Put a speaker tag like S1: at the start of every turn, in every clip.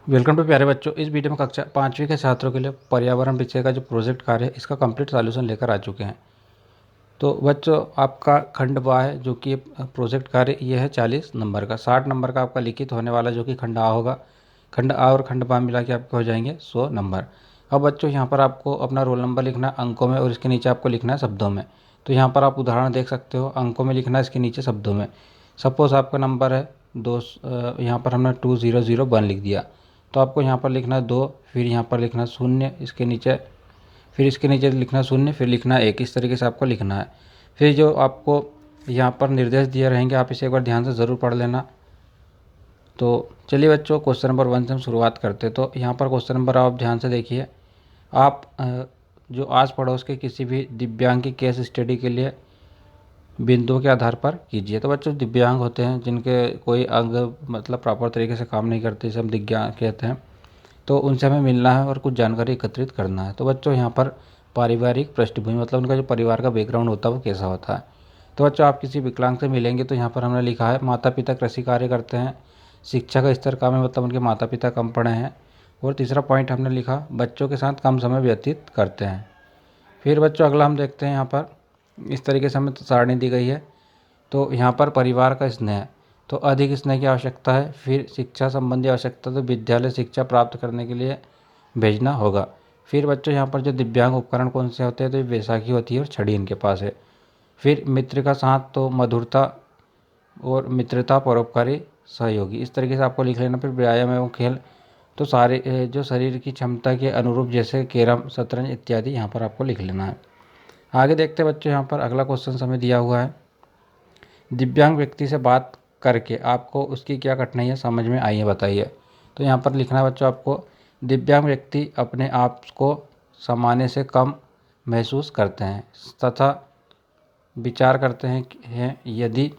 S1: Welcome to प्यारे बच्चों। इस वीडियो में कक्षा 5वीं के छात्रों के लिए पर्यावरण विषय का जो प्रोजेक्ट कार्य है इसका कंप्लीट सॉल्यूशन लेकर आ चुके हैं। तो बच्चों आपका खंड ब है जो कि प्रोजेक्ट कार्य ये है 40 नंबर का। 60 नंबर का आपका लिखित होने वाला जो कि खंड आ होगा। खंड आ और खंड बा मिला के आपके हो जाएंगे 100 नंबर। अब बच्चों यहाँ पर आपको अपना रोल नंबर लिखना है अंकों में और इसके नीचे आपको लिखना है शब्दों में। तो यहाँ पर आप उदाहरण देख सकते हो, अंकों में लिखना है, इसके नीचे शब्दों में। सपोज़ आपका नंबर है दो, यहाँ पर हमने 2001 लिख दिया। तो आपको यहाँ पर लिखना है 2, फिर यहाँ पर लिखना शून्य, इसके नीचे फिर इसके नीचे लिखना शून्य, फिर लिखना 1। इस तरीके से आपको लिखना है। फिर जो आपको यहाँ पर निर्देश दिए रहेंगे आप इसे एक बार ध्यान से ज़रूर पढ़ लेना। तो चलिए बच्चों क्वेश्चन नंबर 1 से हम शुरुआत करते हैं। तो यहाँ पर क्वेश्चन नंबर आप ध्यान से देखिए। आप जो आस पड़ोस के किसी भी दिव्यांग की केस स्टडी के लिए बिंदुओं के आधार पर कीजिए। तो बच्चों दिव्यांग होते हैं जिनके कोई अंग मतलब प्रॉपर तरीके से काम नहीं करते, इसे हम दिव्यांग कहते हैं। तो उनसे हमें मिलना है और कुछ जानकारी एकत्रित करना है। तो बच्चों यहाँ पर पारिवारिक पृष्ठभूमि मतलब उनका जो परिवार का बैकग्राउंड होता है वो कैसा होता है। तो बच्चों आप किसी विकलांग से मिलेंगे तो यहाँ पर हमने लिखा है माता पिता कृषि कार्य करते हैं, शिक्षा का स्तर कम है मतलब उनके माता पिता कम पढ़े हैं। और तीसरा पॉइंट हमने लिखा बच्चों के साथ कम समय व्यतीत करते हैं। फिर बच्चों अगला हम देखते हैं, यहाँ पर इस तरीके से हमें सारणी दी गई है। तो यहाँ पर परिवार का स्नेह, तो अधिक स्नेह की आवश्यकता है। फिर शिक्षा संबंधी आवश्यकता, तो विद्यालय शिक्षा प्राप्त करने के लिए भेजना होगा। फिर बच्चों यहाँ पर जो दिव्यांग उपकरण कौन से होते हैं, तो ये बैसाखी होती है और छड़ी इनके पास है। फिर मित्र का साथ, तो मधुरता और मित्रता परोपकारी सहयोगी, इस तरीके से आपको लिख लेना। फिर व्यायाम एवं खेल, तो सारे जो शरीर की क्षमता के अनुरूप जैसे कैरम शतरंज इत्यादि यहाँ पर आपको लिख लेना है। आगे देखते हैं बच्चों, यहाँ पर अगला क्वेश्चन हमें दिया हुआ है दिव्यांग व्यक्ति से बात करके आपको उसकी क्या कठिनाइयाँ समझ में आई हैं बताइए। तो यहाँ पर लिखना है बच्चों आपको दिव्यांग व्यक्ति अपने आप को सामान्य से कम महसूस करते हैं तथा विचार करते हैं यदि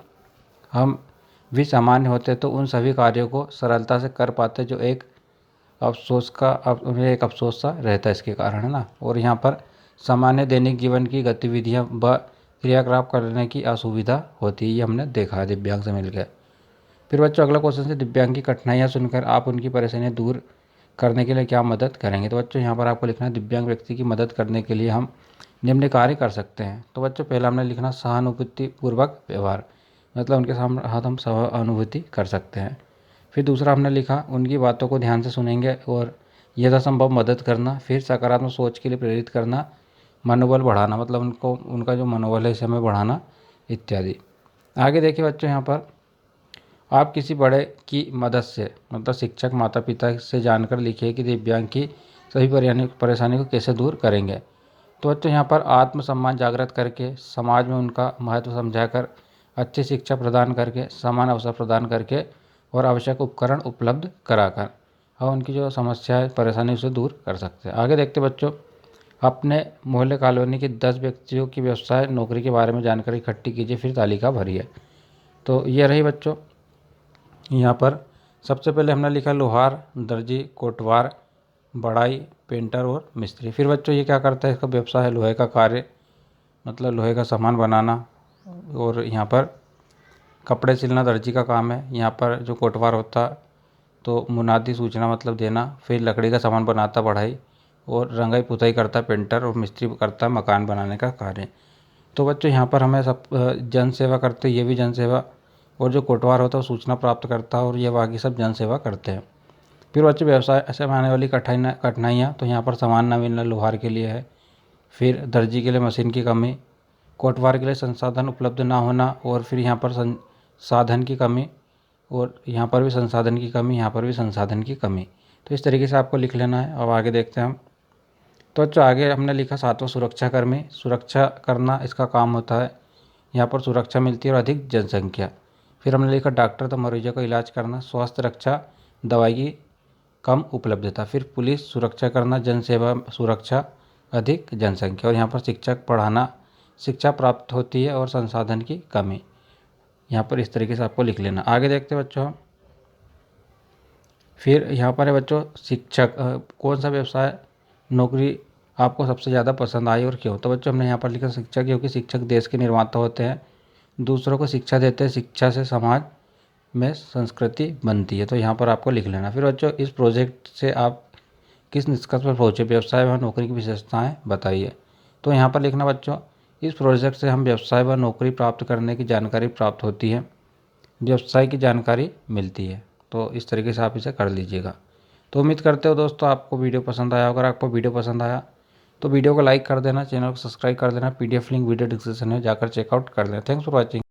S1: हम भी सामान्य होते तो उन सभी कार्यों को सरलता से कर पाते जो एक अफसोस का अब उन्हें एक अफसोस सा रहता है इसके कारण, है ना। और यहाँ पर सामान्य दैनिक जीवन की गतिविधियाँ व क्रियाकलाप करने की असुविधा होती है, ये हमने देखा है दिव्यांग से मिलकर। फिर बच्चों अगला क्वेश्चन से दिव्यांग की कठिनाइयाँ सुनकर आप उनकी परेशानियाँ दूर करने के लिए क्या मदद करेंगे। तो बच्चों यहाँ पर आपको लिखना है दिव्यांग व्यक्ति की मदद करने के लिए हम निम्न कार्य कर सकते हैं। तो बच्चों पहला हमने लिखना सहानुभूति पूर्वक व्यवहार, मतलब उनके साथ हम सहानुभूति कर सकते हैं। फिर दूसरा हमने लिखा उनकी बातों को ध्यान से सुनेंगे और यथासंभव मदद करना। फिर सकारात्मक सोच के लिए प्रेरित करना, मनोबल बढ़ाना, मतलब उनको उनका जो मनोबल है इसे हमें बढ़ाना इत्यादि। आगे देखिए बच्चों, यहाँ पर आप किसी बड़े की मदद से मतलब शिक्षक माता पिता से जानकर लिखिए कि दिव्यांग की सभी परेशानी को कैसे दूर करेंगे। तो बच्चों यहाँ पर आत्मसम्मान जागृत करके, समाज में उनका महत्व समझाकर, अच्छी शिक्षा प्रदान करके, समान अवसर प्रदान करके और आवश्यक उपकरण उपलब्ध कराकर और उनकी जो समस्या है परेशानी उसे दूर कर सकते हैं। आगे देखते बच्चों, अपने मोहल्ले कॉलोनी के 10 व्यक्तियों की व्यवसाय नौकरी के बारे में जानकारी इकट्ठी कीजिए, फिर तालिका भरिए। तो ये रही बच्चों यहाँ पर सबसे पहले हमने लिखा लोहार, दर्जी, कोटवार, बढ़ाई, पेंटर और मिस्त्री। फिर बच्चों ये क्या करता है, इसका व्यवसाय है लोहे का कार्य, मतलब लोहे का सामान बनाना। और यहाँ पर कपड़े सिलना दर्जी का काम है। यहाँ पर जो कोटवार होता तो मुनादी सूचना मतलब देना। फिर लकड़ी का सामान बनाता बढ़ाई, और रंगाई पुताई करता पेंटर, और मिस्त्री करता मकान बनाने का कार्य। तो बच्चों यहाँ पर हमें सब जन सेवा करते, ये भी जन सेवा। और जो कोटवार होता है वो सूचना प्राप्त करता है और ये बाकी सब जन सेवा करते हैं। फिर बच्चों व्यवसाय से आने वाली कठिनाइयाँ, तो यहाँ पर सामान न मिलना लोहार के लिए है। फिर दर्जी के लिए मशीन की कमी, कोटवार के लिए संसाधन उपलब्ध ना होना, और फिर यहाँ पर साधन की कमी, और यहाँ पर भी संसाधन की कमी, यहाँ पर भी संसाधन की कमी। तो इस तरीके से आपको लिख लेना है। अब आगे देखते हैं हम। तो बच्चों आगे हमने लिखा सातवां सुरक्षाकर्मी, सुरक्षा करना इसका काम होता है। यहाँ पर सुरक्षा मिलती है और अधिक जनसंख्या। फिर हमने लिखा डॉक्टर, तो मरीजों का इलाज करना। स्वास्थ्य रक्षा, दवाई की कम उपलब्धता। फिर पुलिस, सुरक्षा करना। जनसेवा, सुरक्षा, अधिक जनसंख्या। और यहाँ पर शिक्षक, पढ़ाना, शिक्षा प्राप्त होती है और संसाधन की कमी। यहाँ पर इस तरीके से आपको लिख लेना। आगे देखते हैं बच्चों, फिर यहाँ पर है बच्चों शिक्षक, कौन सा व्यवसाय नौकरी आपको सबसे ज़्यादा पसंद आई और क्यों। तो बच्चों हमने यहाँ पर लिखा शिक्षक, क्योंकि शिक्षक देश के निर्माता होते हैं, दूसरों को शिक्षा देते हैं, शिक्षा से समाज में संस्कृति बनती है। तो यहाँ पर आपको लिख लेना। फिर बच्चों इस प्रोजेक्ट से आप किस निष्कर्ष पर पहुँचे, व्यवसाय व नौकरी की विशेषताएं बताइए। तो यहाँ पर लिखना बच्चों, इस प्रोजेक्ट से हम व्यवसाय व नौकरी प्राप्त करने की जानकारी प्राप्त होती है, व्यवसाय की जानकारी मिलती है। तो इस तरीके से आप इसे कर लीजिएगा। तो उम्मीद करते हो दोस्तों आपको वीडियो पसंद आया। अगर आपको वीडियो पसंद आया तो वीडियो को लाइक कर देना, चैनल को सब्सक्राइब कर देना। PDF लिंक वीडियो डिस्क्रिप्शन में जाकर चेकआउट कर लेना। Thanks for watching.